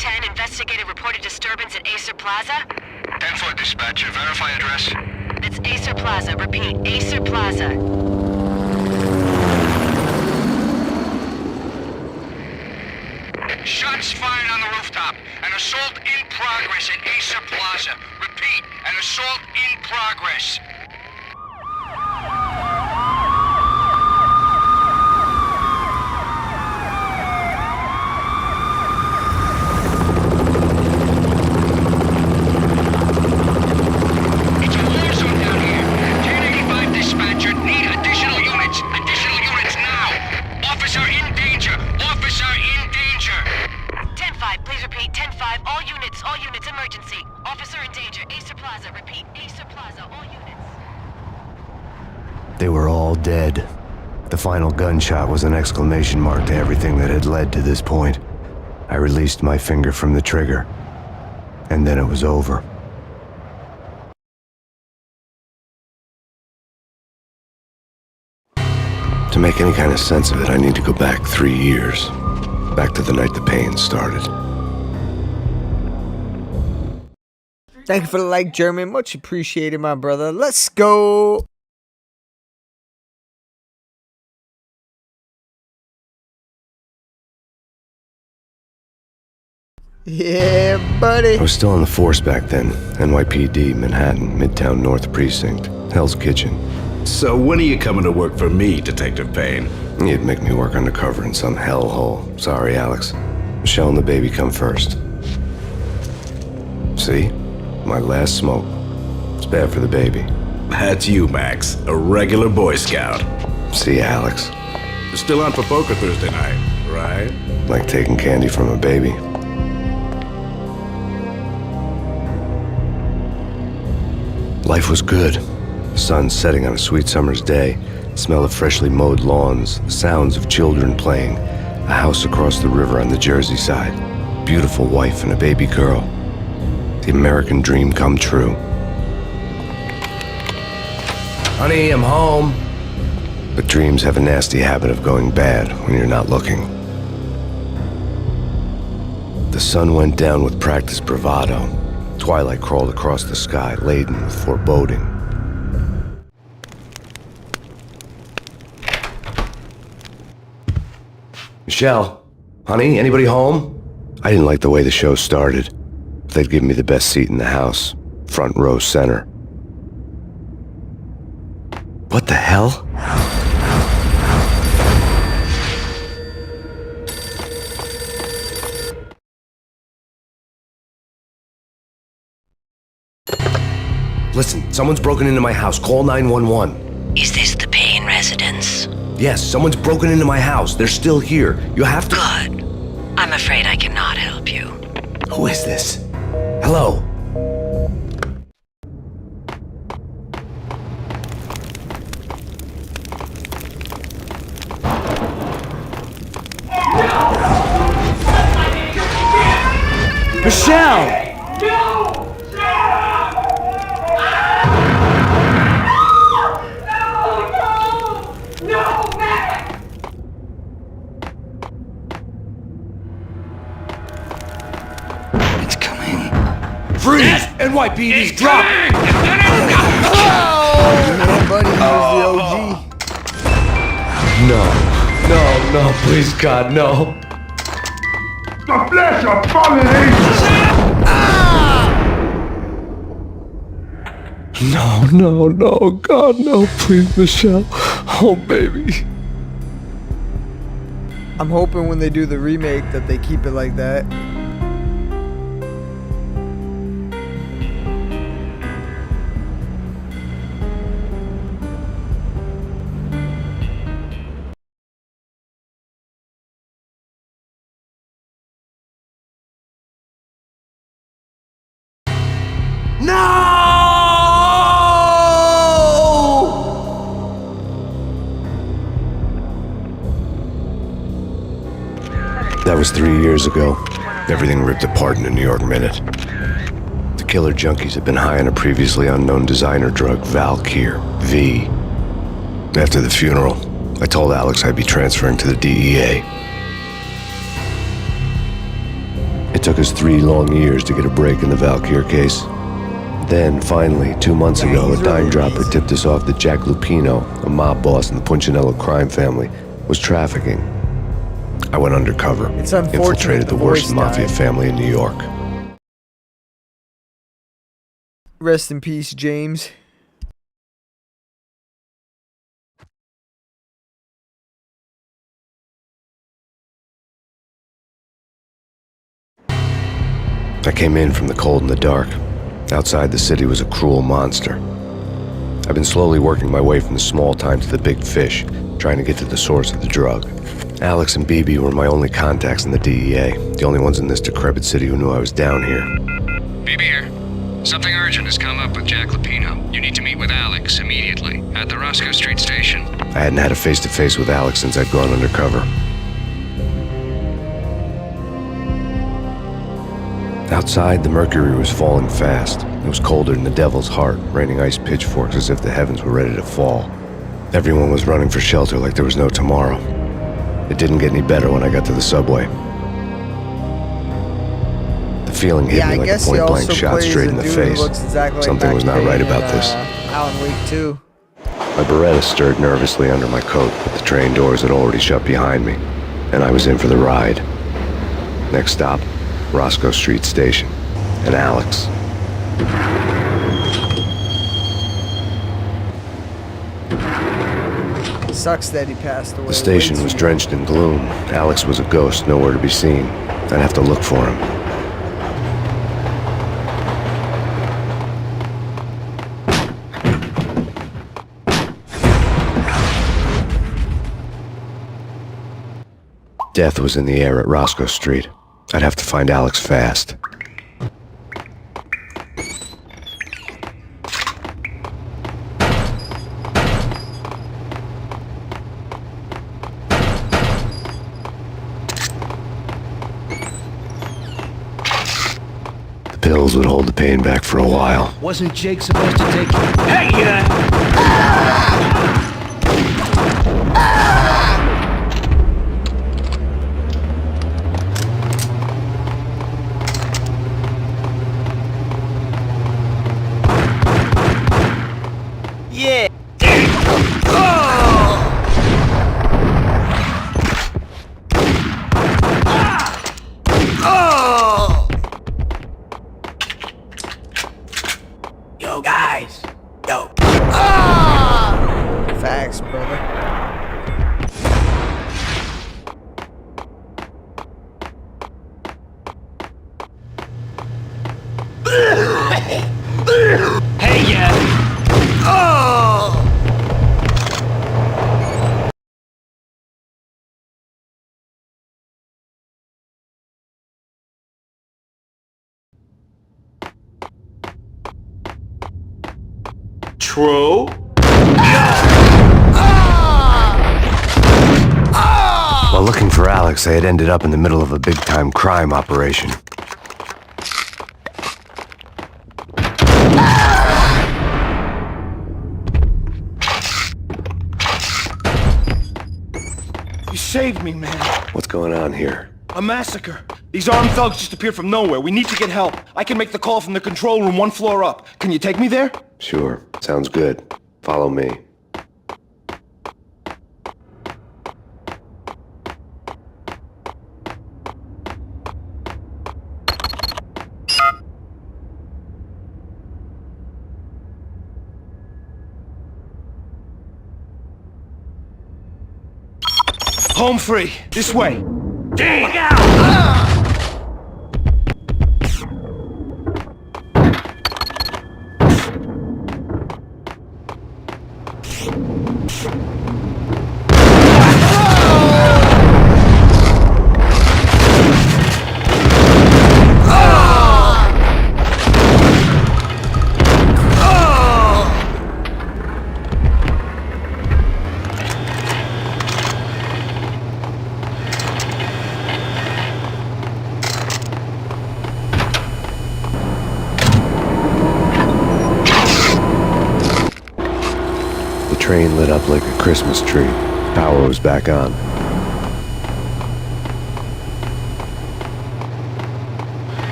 10, investigated reported disturbance at Acer Plaza. 10-4 dispatcher, verify address. It's Acer Plaza. Repeat, Acer Plaza. Shots fired on the rooftop. An assault in progress at Acer Plaza. Repeat, an assault in progress. It's a war zone down here. 1085 dispatcher, need additional units. Additional units now. Officer in danger. Officer in danger. 10-5, please repeat. 10-5, all units, emergency. Officer in danger, Acer Plaza. Repeat, Acer Plaza, all units. They were all dead. The final gunshot was an exclamation mark to everything that had led to this point. I released my finger from the trigger, and then it was over. To make any kind of sense of it, I need to go back 3 years. Back to the night the Payne started. Thank you for the like, German. Much appreciated, my brother. Let's go. Yeah, buddy. I was still on the force back then. NYPD, Manhattan, Midtown North Precinct, Hell's Kitchen. So when are you coming to work for me, Detective Payne? You'd make me work undercover in some hellhole. Sorry, Alex. Michelle and the baby come first. See? My last smoke. It's bad for the baby. That's you, Max. A regular Boy Scout. See, Alex. Still on for poker Thursday night, right? Like taking candy from a baby. Life was good. The sun setting on a sweet summer's day, the smell of freshly mowed lawns, the sounds of children playing, a house across the river on the Jersey side, beautiful wife and a baby girl. The American dream come true. Honey, I'm home. But dreams have a nasty habit of going bad when you're not looking. The sun went down with practiced bravado. Twilight crawled across the sky, laden with foreboding. Michelle, honey, anybody home? I didn't like the way the show started. They'd give me the best seat in the house, front row center. What the hell? Listen, someone's broken into my house. Call 911. Is this the Payne residence? Yes, someone's broken into my house. They're still here. You have to... Good. I'm afraid I cannot help you. Who is this? Hello? Michelle! Freeze! NYPD, drop! Man, buddy, he was No, please, God, no. The flesh of fallen angels! No, God, no, please, Michelle. Oh, baby. the OG. I'm hoping when they do the remake that they keep it like that. That was 3 years ago. Everything ripped apart in a New York minute. The killer junkies had been high on a previously unknown designer drug, Valkyr, V. After the funeral, I told Alex I'd be transferring to the DEA. It took us 3 long years to get a break in the Valkyr case. Then, finally, 2 months ago, a dime dropper tipped us off that Jack Lupino, a mob boss in the Punchinello crime family, was trafficking. I went undercover, It's unfortunate infiltrated the worst voice mafia died. family in New York. Rest in peace, James. I came in from the cold and the dark. Outside, the city was a cruel monster. I've been slowly working my way from the small time to the big fish, trying to get to the source of the drug. Alex and BB were my only contacts in the DEA, the only ones in this decrepit city who knew I was down here. BB here. Something urgent has come up with Jack Lupino. You need to meet with Alex immediately at the Roscoe Street station. I hadn't had a face-to-face with Alex since I'd gone undercover. Outside, the mercury was falling fast. It was colder than the devil's heart, raining ice pitchforks as if the heavens were ready to fall. Everyone was running for shelter like there was no tomorrow. It didn't get any better when I got to the subway. The feeling hit me like a point-blank shot straight in the face. Something was not right about this. Alan Wake 2. My Beretta stirred nervously under my coat, but the train doors had already shut behind me, and I was in for the ride. Next stop, Roscoe Street Station, and Alex. Sucks that he passed away. The station was drenched in gloom. Alex was a ghost, nowhere to be seen. I'd have to look for him. Death was in the air at Roscoe Street. I'd have to find Alex fast. The pills would hold the pain back for a while. Wasn't Jake supposed to take you? Hey, Yo, guys. Yo. Facts, brother. Hey, True. While looking for Alex, I had ended up in the middle of a big-time crime operation. You saved me, man. What's going on here? A massacre. These armed thugs just appeared from nowhere. We need to get help. I can make the call from the control room 1 floor up. Can you take me there? Sure, sounds good. Follow me. Home free. This way. Look out! The train lit up like a Christmas tree. Power was back on.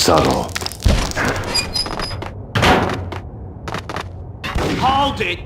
subtle. Hold it!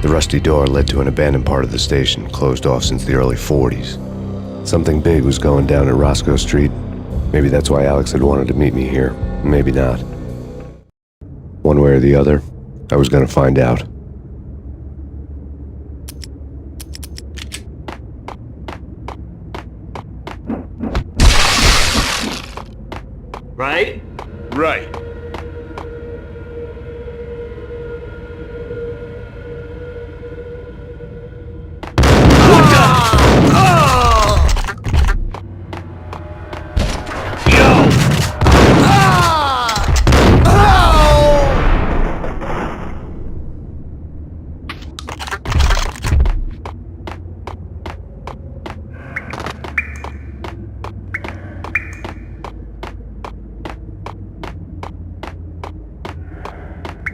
The rusty door led to an abandoned part of the station, closed off since the early 40s. Something big was going down at Roscoe Street. Maybe that's why Alex had wanted to meet me here. Maybe not. One way or the other, I was gonna find out. Right? Right.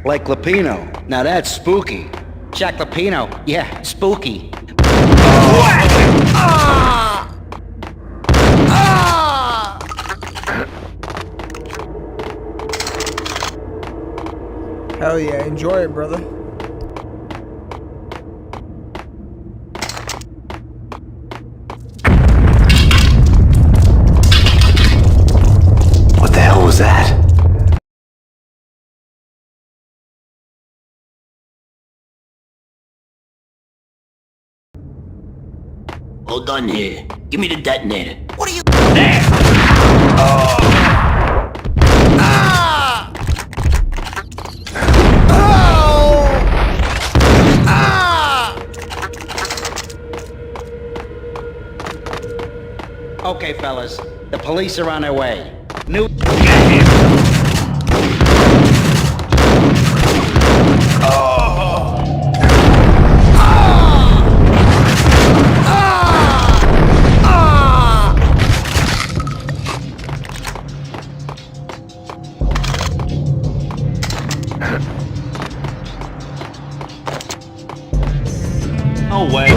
Like Lapino. Now that's spooky. Jack Lapino. Yeah, spooky. Hell yeah, enjoy it, brother. What the hell was that? Hold on here. Give me the detonator. What are you... Okay, fellas. The police are on their way. New... No way.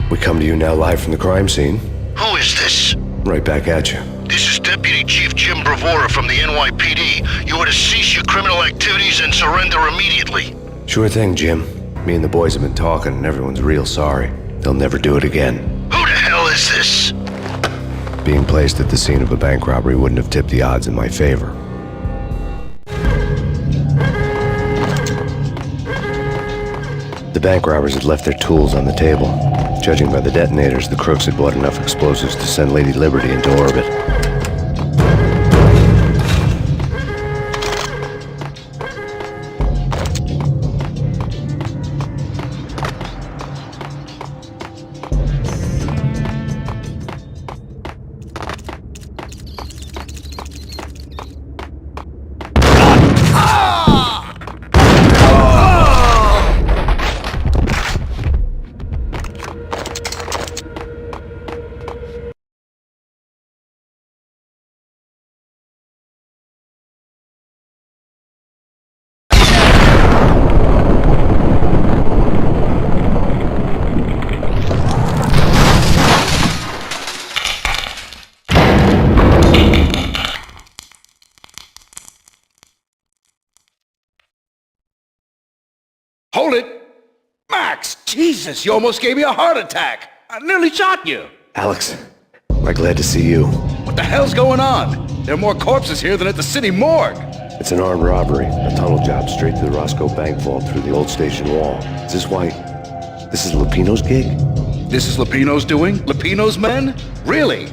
We come to you now live from the crime scene. Who is this? Right back at you. This is Deputy Chief Jim Bravura from the NYPD. You are to cease your criminal activities and surrender immediately. Sure thing, Jim. Me and the boys have been talking and everyone's real sorry. They'll never do it again. Who the hell is this? Being placed at the scene of a bank robbery wouldn't have tipped the odds in my favor. The bank robbers had left their tools on the table. Judging by the detonators, the crooks had bought enough explosives to send Lady Liberty into orbit. Hold it! Max! Jesus, you almost gave me a heart attack! I nearly shot you! Alex, my I'm glad to see you. What the hell's going on? There are more corpses here than at the city morgue. It's an armed robbery, a tunnel job straight to the Roscoe Bank vault through the old station wall. Is this why... This is Lupino's gig? This is Lupino's doing? Lupino's men? Really?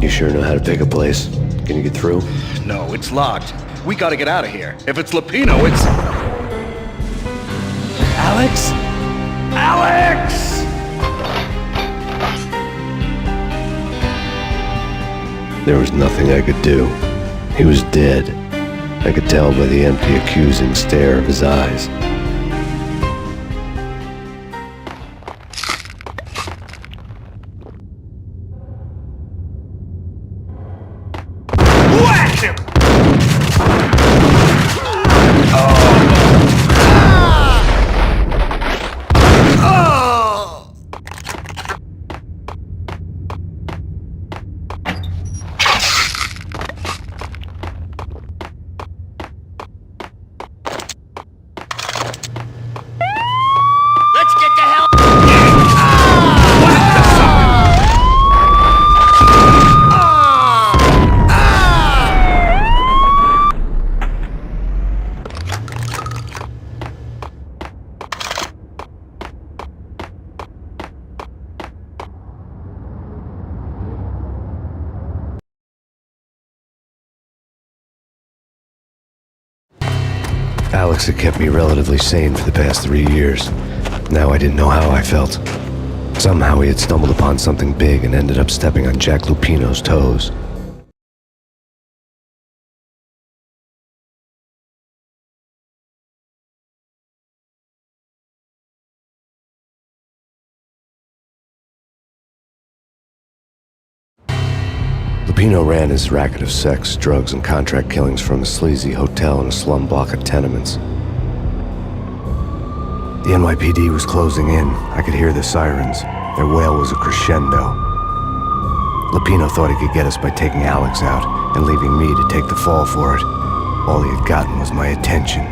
You sure know how to pick a place? Can you get through? No, it's locked. We gotta get out of here. If it's Lupino, it's... Alex? Alex! There was nothing I could do. He was dead. I could tell by the empty, accusing stare of his eyes. Let's get the hell... Alex had kept me relatively sane for the past 3 years. Now I didn't know how I felt. Somehow he had stumbled upon something big and ended up stepping on Jack Lupino's toes. Lupino ran his racket of sex, drugs, and contract killings from a sleazy hotel in a slum block of tenements. The NYPD was closing in. I could hear the sirens. Their wail was a crescendo. Lupino thought he could get us by taking Alex out and leaving me to take the fall for it. All he had gotten was my attention.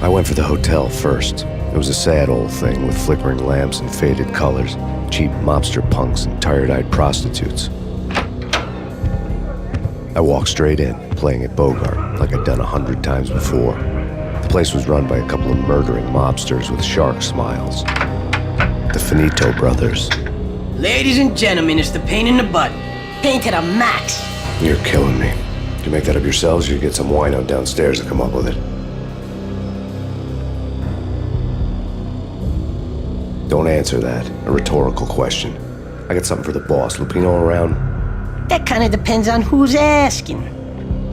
I went for the hotel first. It was a sad old thing with flickering lamps and faded colors, cheap mobster punks and tired-eyed prostitutes. I walked straight in, playing at Bogart, like I'd done 100 times before. The place was run by a couple of murdering mobsters with shark smiles. The Finito brothers. Ladies and gentlemen, it's the Payne in the butt. Payne to the max. You're killing me. Did you make that up yourselves, or you get some wino downstairs to come up with it? Don't answer that. A rhetorical question. I got something for the boss. Lupino around? That kind of depends on who's asking.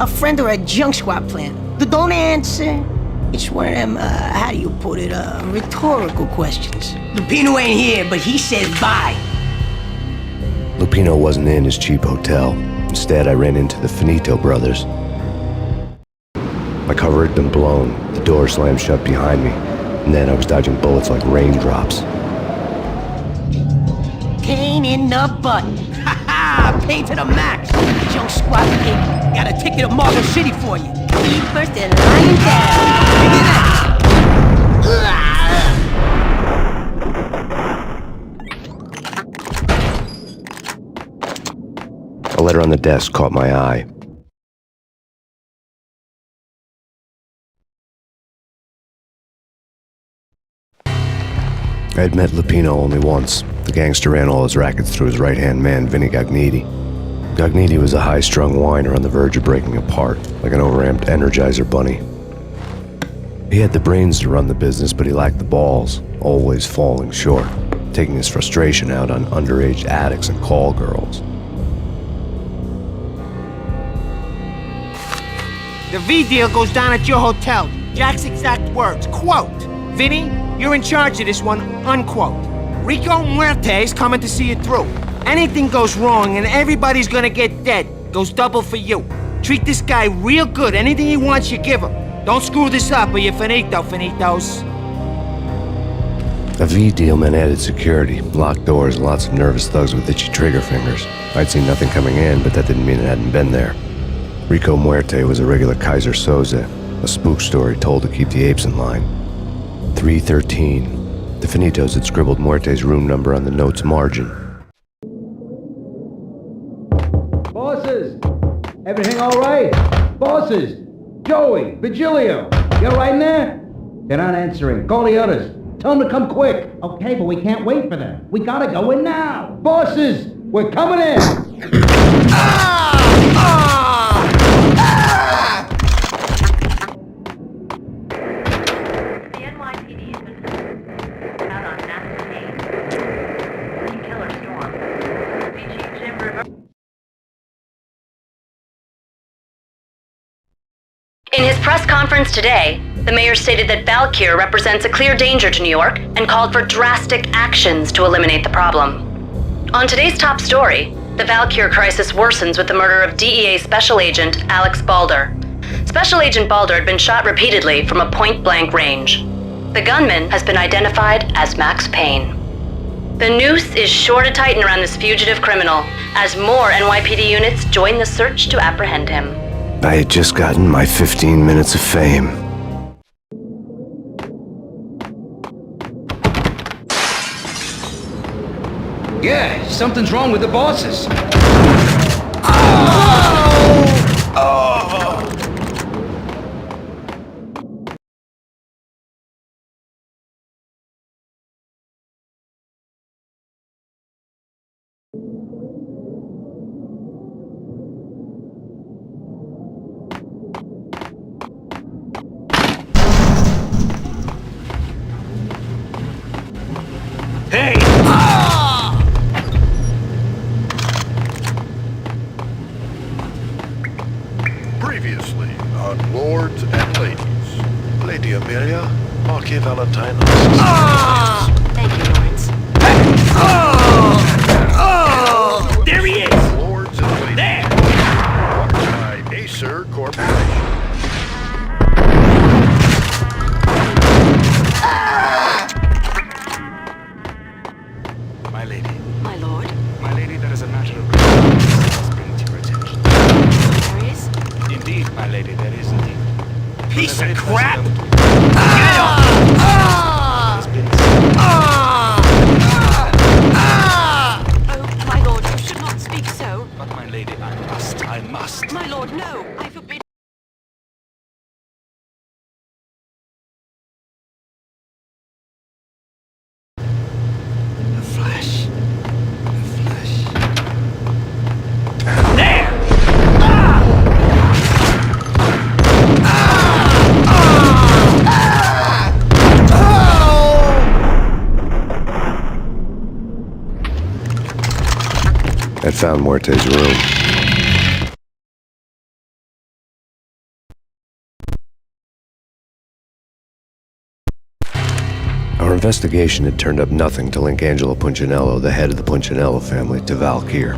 A friend or a junk squad plan. Don't answer. It's one of them, how do you put it, rhetorical questions. Lupino ain't here, but he says bye. Lupino wasn't in his cheap hotel. Instead, I ran into the Finito brothers. My cover had been blown. The door slammed shut behind me. And then I was dodging bullets like raindrops. Payne in the butt. Ha ha! Payne to the max. Junk squad pig. Got a ticket to Marble City for you. He first and lying down. A letter on the desk caught my eye. I had met Lupino only once. The gangster ran all his rackets through his right-hand man, Vinny Gagniti. Gagniti was a high-strung whiner on the verge of breaking apart, like an overamped Energizer bunny. He had the brains to run the business, but he lacked the balls, always falling short, taking his frustration out on underage addicts and call girls. The V deal goes down at your hotel. Jack's exact words, quote, "Vinny, you're in charge of this one," unquote. Rico Muerte's coming to see it through. Anything goes wrong and everybody's gonna get dead. Goes double for you. Treat this guy real good. Anything he wants, you give him. Don't screw this up or you're finito, finitos. A V deal meant added security, locked doors, and lots of nervous thugs with itchy trigger fingers. I'd seen nothing coming in, but that didn't mean it hadn't been there. Rico Muerte was a regular Kaiser Soze, a spook story told to keep the apes in line. 313. The Finitos had scribbled Muerte's room number on the note's margin. Bosses! Everything all right? Bosses! Joey! Vigilio! You all right in there? They're not answering. Call the others. Tell them to come quick. Okay, but we can't wait for them. We gotta go in now. Bosses! We're coming in! The NYPD has been out on Master Payne. Killer storm. Chief Jim Rivera. In his press conference today, the mayor stated that Valkyr represents a clear danger to New York and called for drastic actions to eliminate the problem. On today's top story, the Valkyr crisis worsens with the murder of DEA Special Agent Alex Balder. Special Agent Balder had been shot repeatedly from a point-blank range. The gunman has been identified as Max Payne. The noose is sure to tighten around this fugitive criminal as more NYPD units join the search to apprehend him. I had just gotten my 15 minutes of fame. Yeah, something's wrong with the bosses. Hey! Previously on Lords and Ladies. Lady Amelia, Marquis Valentine. Thank you, Lawrence. There he is! Lords and Ladies. There! By Acer Corporation. My lady. My lord. My lady, there is a matter of business I must bring to your attention. There is? Indeed, my lady, there is indeed. Piece of crap! Oh, my lord, you should not speak so. But my lady, I must. My lord, no. I forbid. The flesh. The flesh. There! I found Muerte's room. Our investigation had turned up nothing to link Angelo Punchinello, the head of the Punchinello family, to Valkyr.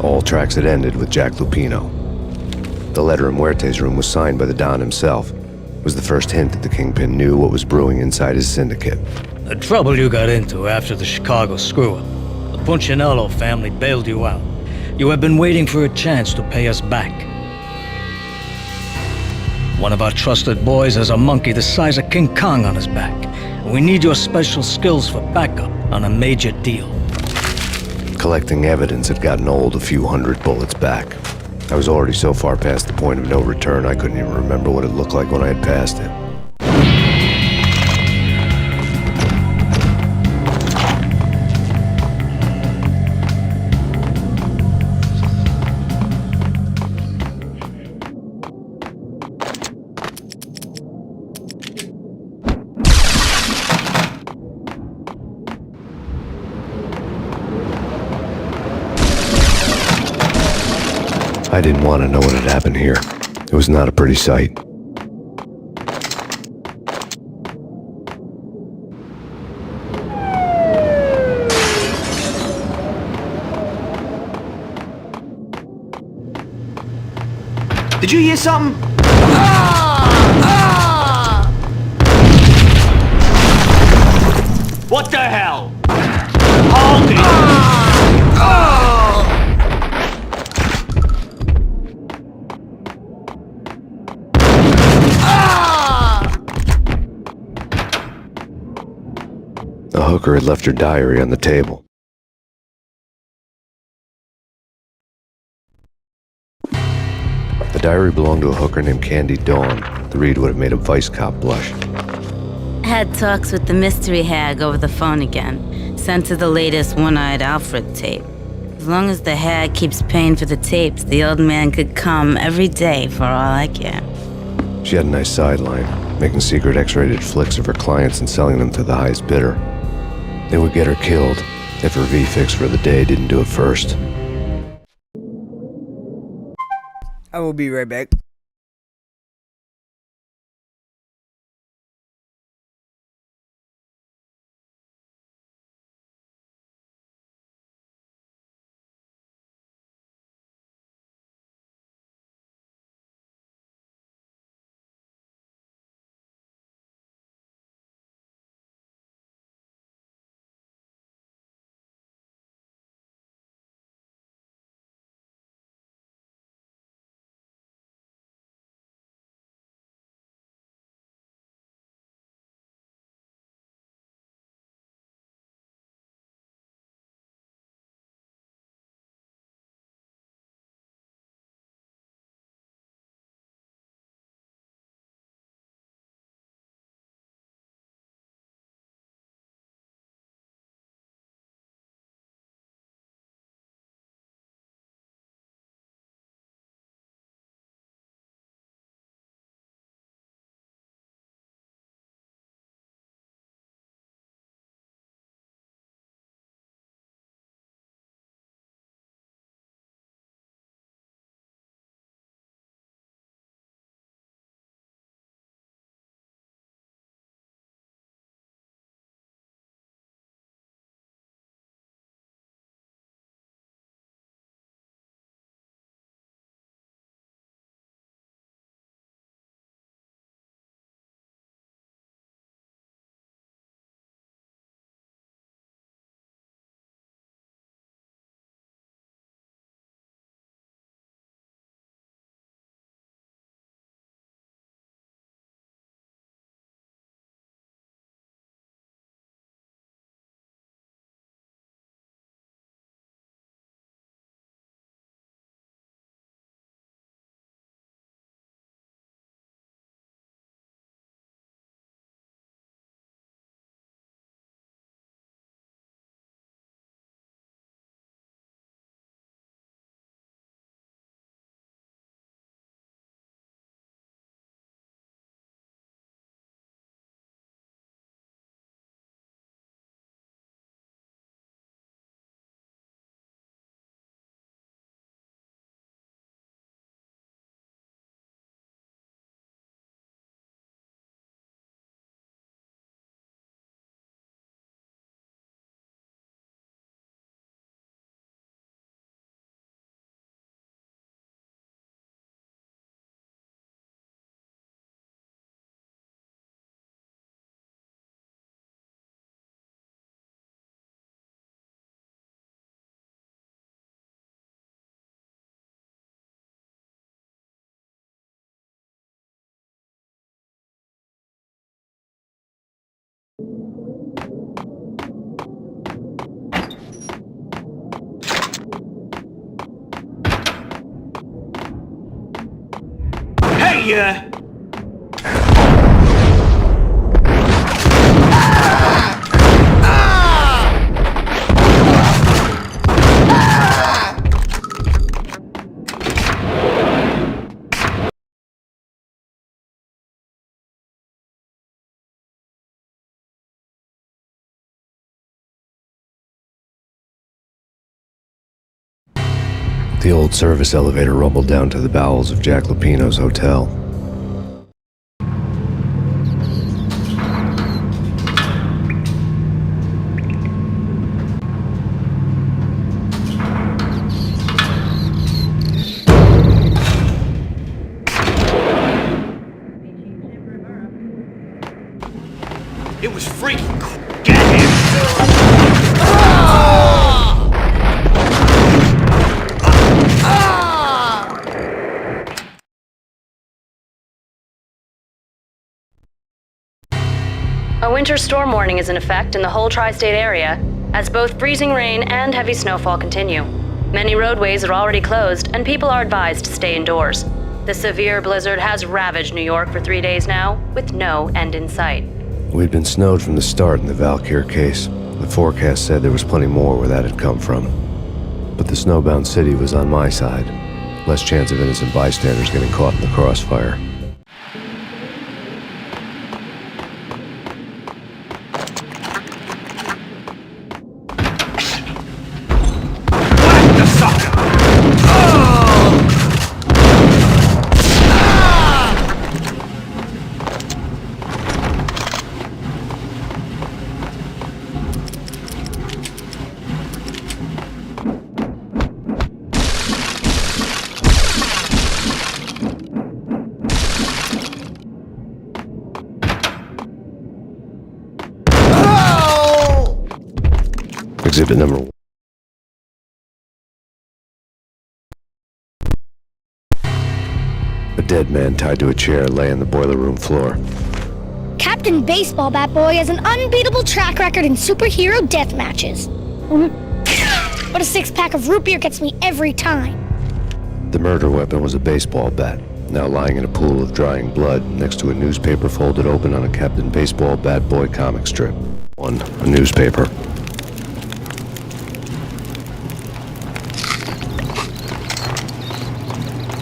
All tracks had ended with Jack Lupino. The letter in Muerte's room was signed by the Don himself. It was the first hint that the Kingpin knew what was brewing inside his syndicate. The trouble you got into after the Chicago screw-up. The Punchinello family bailed you out. You have been waiting for a chance to pay us back. One of our trusted boys has a monkey the size of King Kong on his back. We need your special skills for backup on a major deal. Collecting evidence had gotten old a few hundred bullets back. I was already so far past the point of no return I couldn't even remember what it looked like when I had passed it. I didn't want to know what had happened here. It was not a pretty sight. Did you hear something? What the hell? Hold it! The hooker had left her diary on the table. The diary belonged to a hooker named Candy Dawn. The read would have made a vice cop blush. Had talks with the mystery hag over the phone again. Sent her the latest One-Eyed Alfred tape. As long as the hag keeps paying for the tapes, the old man could come every day for all I care. She had a nice sideline, making secret X-rated flicks of her clients and selling them to the highest bidder. They would get her killed if her V-fix for the day didn't do it first. I will be right back. Hey, The old service elevator rumbled down to the bowels of Jack Lupino's hotel. it was freaking cool. Get him! A winter storm warning is in effect in the whole tri-state area, as both freezing rain and heavy snowfall continue. Many roadways are already closed, and people are advised to stay indoors. The severe blizzard has ravaged New York for 3 days now, with no end in sight. We'd been snowed from the start in the Valkyr case. The forecast said there was plenty more where that had come from. But the snowbound city was on my side. Less chance of innocent bystanders getting caught in the crossfire. Exhibit number 1. A dead man tied to a chair lay on the boiler room floor. Captain Baseball Bat Boy has an unbeatable track record in superhero death matches. But a 6-pack of root beer gets me every time. The murder weapon was a baseball bat, now lying in a pool of drying blood next to a newspaper folded open on a Captain Baseball Bat Boy comic strip. A newspaper.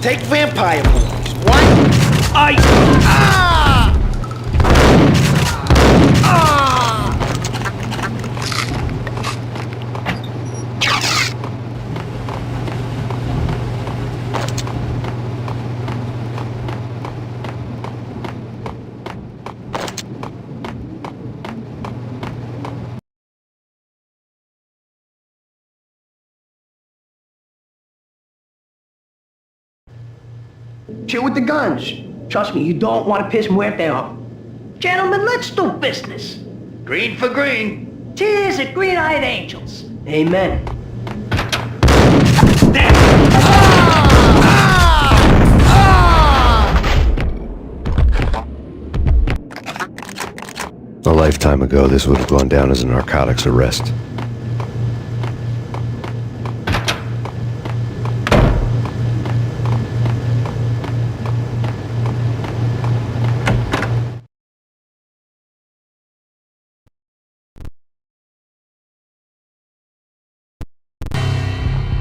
Take Vampire Boys. What? Chill with the guns. Trust me, you don't want to piss Muerte off. Gentlemen, let's do business. Green for green. Tears of green-eyed angels. Amen. A lifetime ago, this would have gone down as a narcotics arrest.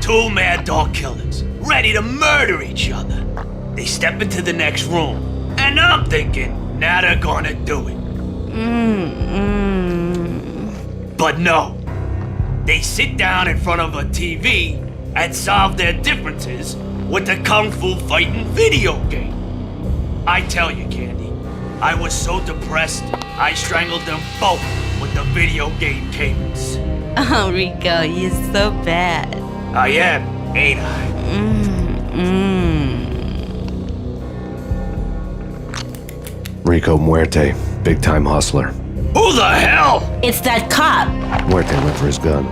Two mad dog killers, ready to murder each other. They step into the next room, and I'm thinking, now they're gonna do it. But no. They sit down in front of a TV and solve their differences with a kung fu fighting video game. I tell you, Candy, I was so depressed, I strangled them both with the video game cables. Oh, Rico, you're so bad. I am, ain't I? Rico Muerte, big-time hustler. Who the hell? It's that cop. Muerte went for his gun.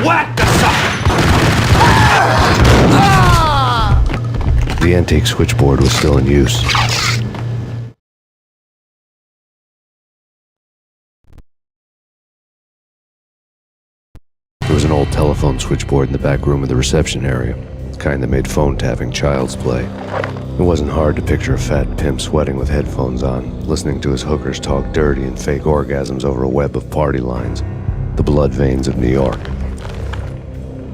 Whack the sucker! The antique switchboard was still in use. There was an old telephone switchboard in the back room of the reception area, the kind that made phone tapping child's play. It wasn't hard to picture a fat pimp sweating with headphones on, listening to his hookers talk dirty and fake orgasms over a web of party lines, the blood veins of New York.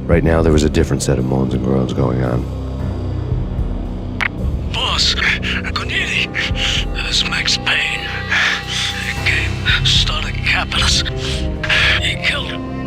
Right now, there was a different set of moans and groans going on. Boss, Corneli,